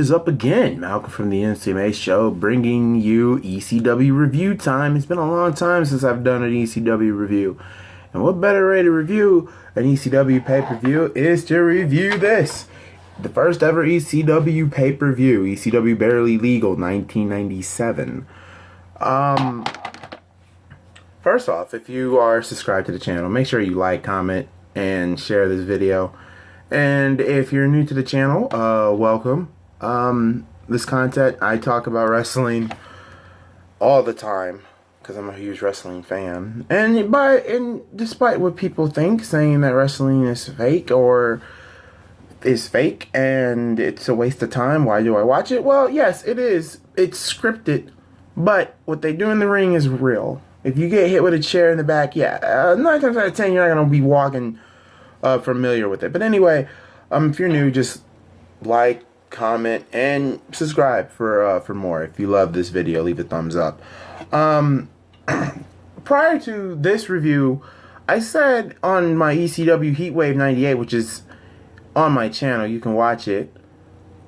Is up again. Malcolm from the NCMA show, bringing you ECW review time. It's been a long time since I've done an ECW review. And what better way to review an ECW pay-per-view is to review this. The first ever ECW pay-per-view, ECW Barely Legal, 1997. First off, if you are subscribed to the channel, make sure you like, comment, and share this video. And if you're new to the channel, welcome. This content, I talk about wrestling all the time because I'm a huge wrestling fan. And despite what people think, saying that wrestling is fake or is fake and it's a waste of time, why do I watch it? Well, yes, it is. It's scripted, but what they do in the ring is real. If you get hit with a chair in the back, 9 times out of 10, you're not going to be walking familiar with it. But anyway, if you're new, just like, comment, and subscribe for more. If you love this video, leave a thumbs up. Prior to this review, I said on my ECW Heatwave 98, which is on my channel, you can watch it.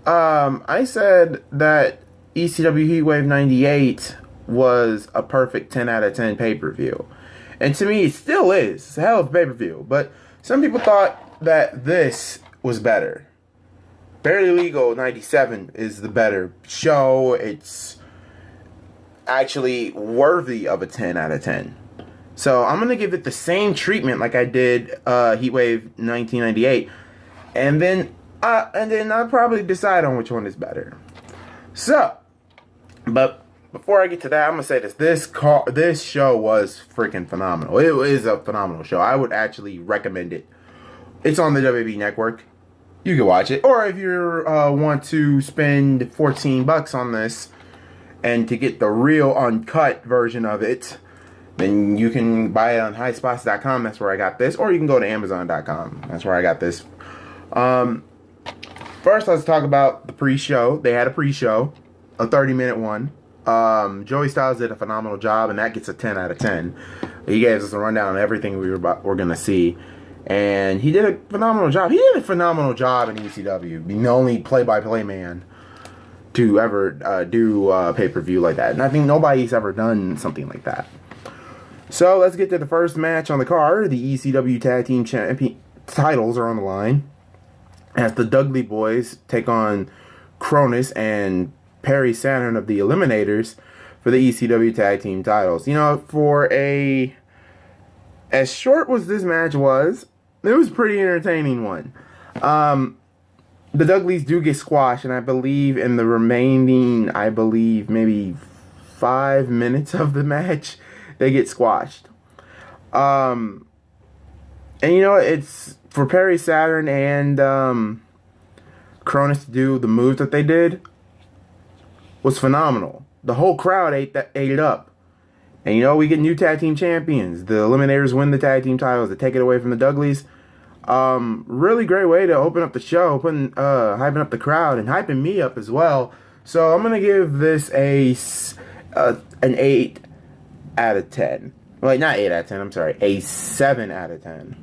I said that ECW Heatwave 98 was a perfect 10 out of 10 pay-per-view. And to me, it still is. It's a hell of a pay-per-view. But some people thought that this was better. Barely Legal 97 is the better show. It's actually worthy of a 10 out of 10. So I'm going to give it the same treatment like I did Heatwave 1998. And then I'll probably decide on which one is better. So, but before I get to that, I'm going to say this. This show was freaking phenomenal. It is a phenomenal show. I would actually recommend it. It's on the WWE Network. You can watch it. Or if you want to spend $14 on this and to get the real uncut version of it, then you can buy it on highspots.com. That's where I got this. Or you can go to amazon.com. That's where I got this. First, let's talk about the pre-show. They had a pre-show, a 30-minute one. Joey Styles did a phenomenal job, and that gets a 10 out of 10. He gave us a rundown on everything we're going to see. And he did a phenomenal job. He did a phenomenal job in ECW. Being the only play-by-play man to ever do a pay-per-view like that. And I think nobody's ever done something like that. So let's get to the first match on the card. The ECW Tag Team Champion titles are on the line as the Dudley Boyz take on Kronus and Saturn of the Eliminators for the ECW Tag Team titles. You know, for as short as this match was, it was a pretty entertaining one. The Dudleys do get squashed, and I believe in the remaining, maybe 5 minutes of the match, they get squashed. And you know, it's for Saturn and Kronus to do the moves that they did was phenomenal. The whole crowd ate it up. And you know, we get new tag team champions. The Eliminators win the tag team titles. They take it away from the Dudleys. Really great way to open up the show, hyping up the crowd and hyping me up as well. So I'm gonna give this an 8 out of 10. Well, not 8 out of 10. I'm sorry, a 7 out of 10.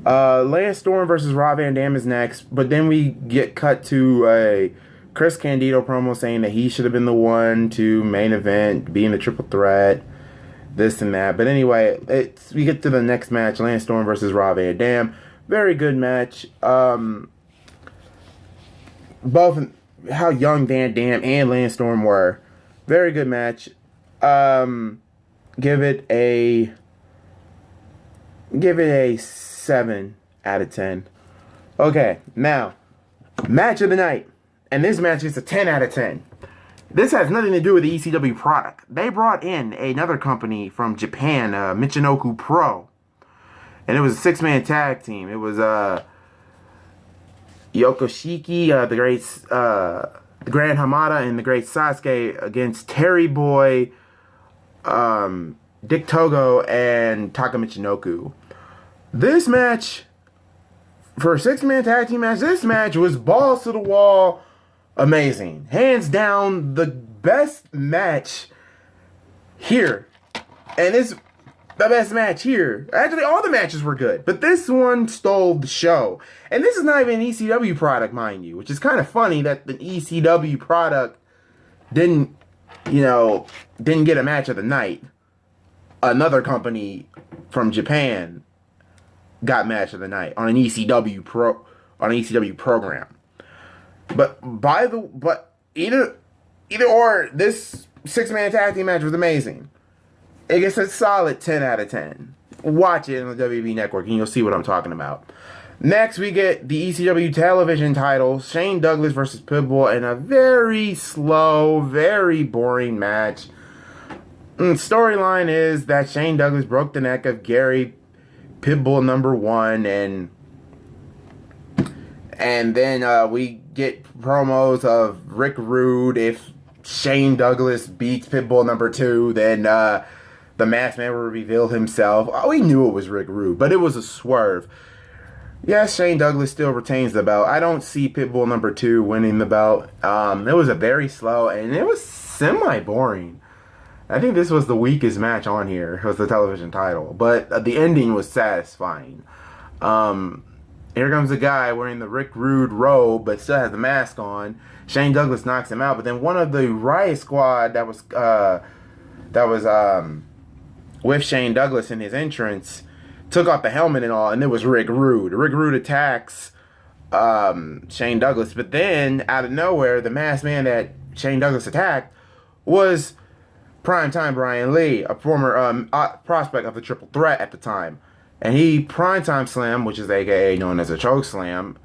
Lance Storm versus Rob Van Dam is next, but then we get cut to a Chris Candido promo saying that he should have been the one to main event, be in the triple threat, this and that. But anyway, we get to the next match, Lance Storm versus Rob Van Dam. Very good match. Both how young Van Dam and Lance Storm were. Very good match. Give it a 7 out of 10. Okay, now, match of the night. And this match is a 10 out of 10. This has nothing to do with the ECW product. They brought in another company from Japan, Michinoku Pro. And it was a 6-man tag team. It was Yokoshiki, the Grand Hamada, and the Great Sasuke against Terry Boy, Dick Togo, and Taka Michinoku. This match, for a 6-man tag team match, this match was balls to the wall. Amazing. Hands down, the best match here. And the best match here. Actually, all the matches were good, but this one stole the show. And this is not even an ECW product, mind you, which is kind of funny that the ECW product didn't get a match of the night. Another company from Japan got match of the night on an ECW program. But either or, this 6-man tag team match was amazing. It gets a solid 10 out of 10. Watch it on the WWE Network and you'll see what I'm talking about. Next, we get the ECW television title, Shane Douglas versus Pitbull, in a very slow, very boring match. Storyline is that Shane Douglas broke the neck of Gary Pitbull #1, and then we get promos of Rick Rude. If Shane Douglas beats Pitbull #2, then the Masked Man will reveal himself. Oh, we knew it was Rick Rude, but it was a swerve. Yes, Shane Douglas still retains the belt. I don't see Pitbull #2 winning the belt. It was a very slow, and it was semi-boring. I think this was the weakest match on here. It was the television title. But the ending was satisfying. Here comes a guy wearing the Rick Rude robe, but still has the mask on. Shane Douglas knocks him out, but then one of the Riot Squad that was with Shane Douglas in his entrance took off the helmet and all, and it was Rick Rude. Rick Rude attacks Shane Douglas, but then out of nowhere, the masked man that Shane Douglas attacked was Primetime Brian Lee, a former prospect of the Triple Threat at the time. And he Primetime Slam, which is aka known as a choke slam,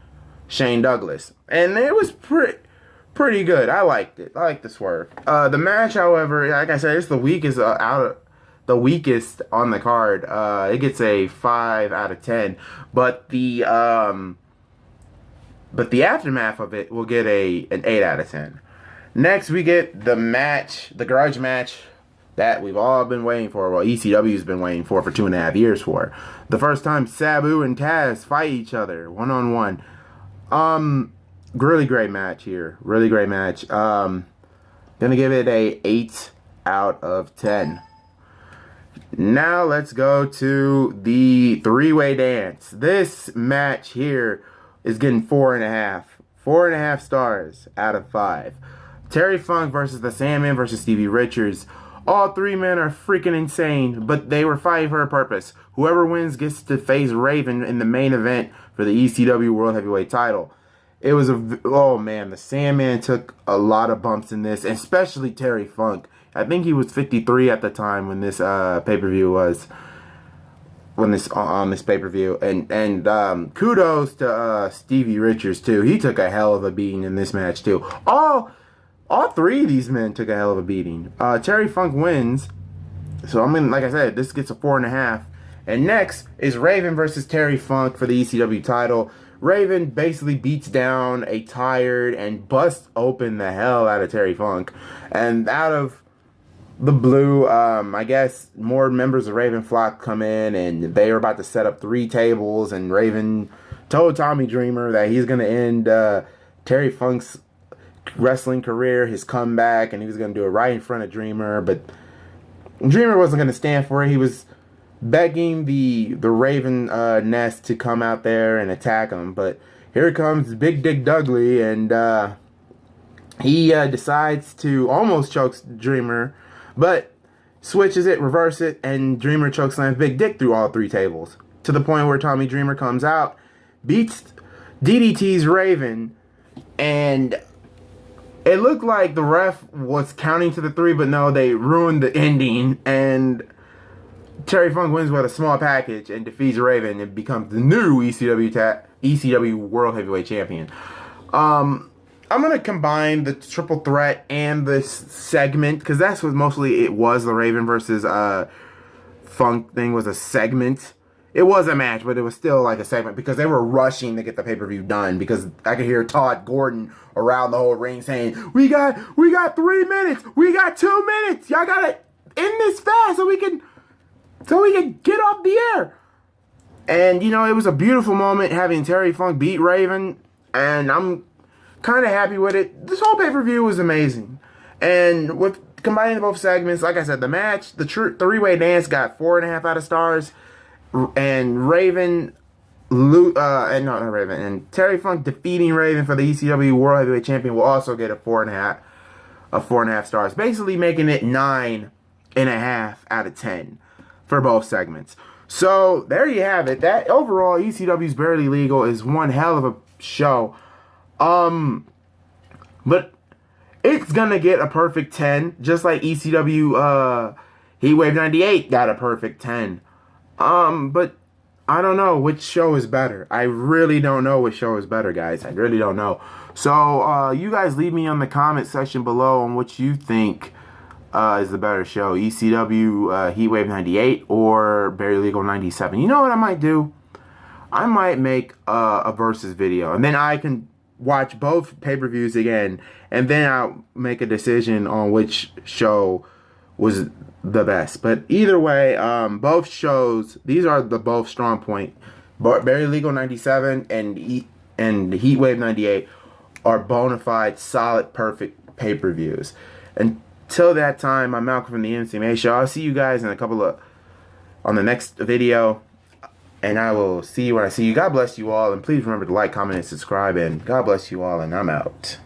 Shane Douglas. And it was pretty good. I liked it. I liked the swerve. The match, however, like I said, it's the weakest the weakest on the card. It gets a 5 out of 10. But the aftermath of it will get an 8 out of 10. Next, we get the match, the grudge match that we've all been waiting for. Well, ECW's been waiting for 2.5 years for. The first time Sabu and Taz fight each other one-on-one. Really great match here. Really great match. Gonna give it a 8 out of 10. Now let's go to the 3-way dance. This match here is getting 4.5. 4.5 stars out of 5. Terry Funk versus the Sandman versus Stevie Richards. All three men are freaking insane, but they were fighting for a purpose. Whoever wins gets to face Raven in the main event for the ECW World Heavyweight title. It was oh man, the Sandman took a lot of bumps in this, especially Terry Funk. I think he was 53 at the time when this pay-per-view was. On this pay-per-view, and kudos to Stevie Richards too. He took a hell of a beating in this match too. All three of these men took a hell of a beating. Terry Funk wins, so like I said, this gets a 4.5. And next is Raven versus Terry Funk for the ECW title. Raven basically beats down a tired and busts open the hell out of Terry Funk, and out of the blue, I guess more members of Raven Flock come in, and they were about to set up 3 tables, and Raven told Tommy Dreamer that he's going to end Terry Funk's wrestling career, his comeback, and he was going to do it right in front of Dreamer, but Dreamer wasn't going to stand for it. He was begging the Raven nest to come out there and attack him, but here comes Big Dick Dudley, and he decides to almost choke Dreamer, but switches it, reverse it, and Dreamer chokeslams Big Dick through all 3 tables, to the point where Tommy Dreamer comes out, beats DDT's Raven, and it looked like the ref was counting to the 3, but no, they ruined the ending, and Terry Funk wins with a small package and defeats Raven and becomes the new ECW World Heavyweight Champion. I'm going to combine the triple threat and this segment, because that's what mostly it was. The Raven versus Funk thing was a segment. It was a match, but it was still like a segment, because they were rushing to get the pay-per-view done, because I could hear Todd Gordon around the whole ring saying, we got 3 minutes, we got 2 minutes, y'all gotta end this fast so we can get off the air. And it was a beautiful moment having Terry Funk beat Raven, and I'm kind of happy with it. This whole pay-per-view was amazing. And with combining both segments, like I said, the match, the three-way dance got 4.5 out of stars, and Raven, and not Raven, and Terry Funk defeating Raven for the ECW World Heavyweight Champion will also get a 4.5 stars, basically making it 9.5 out of 10 for both segments. So there you have it. That overall, ECW's Barely Legal is one hell of a show. But it's gonna get a perfect 10, just like ECW Heatwave 98 got a perfect 10. But I don't know which show is better. I really don't know which show is better, guys. I really don't know. So you guys leave me on the comment section below on what you think is the better show, ECW Heatwave 98 or Barely Legal 97. You know what I might do? I might make a versus video, and then I can watch both pay-per-views again, and then I'll make a decision on which show was the best. But either way, both shows, these are the both strong point. Barely Legal 97 and Heatwave 98 are bona fide, solid, perfect pay-per-views. Until that time, I'm Malcolm from the MCMA Show. I'll see you guys in on the next video. And I will see you when I see you. God bless you all. And please remember to like, comment, and subscribe. And God bless you all. And I'm out.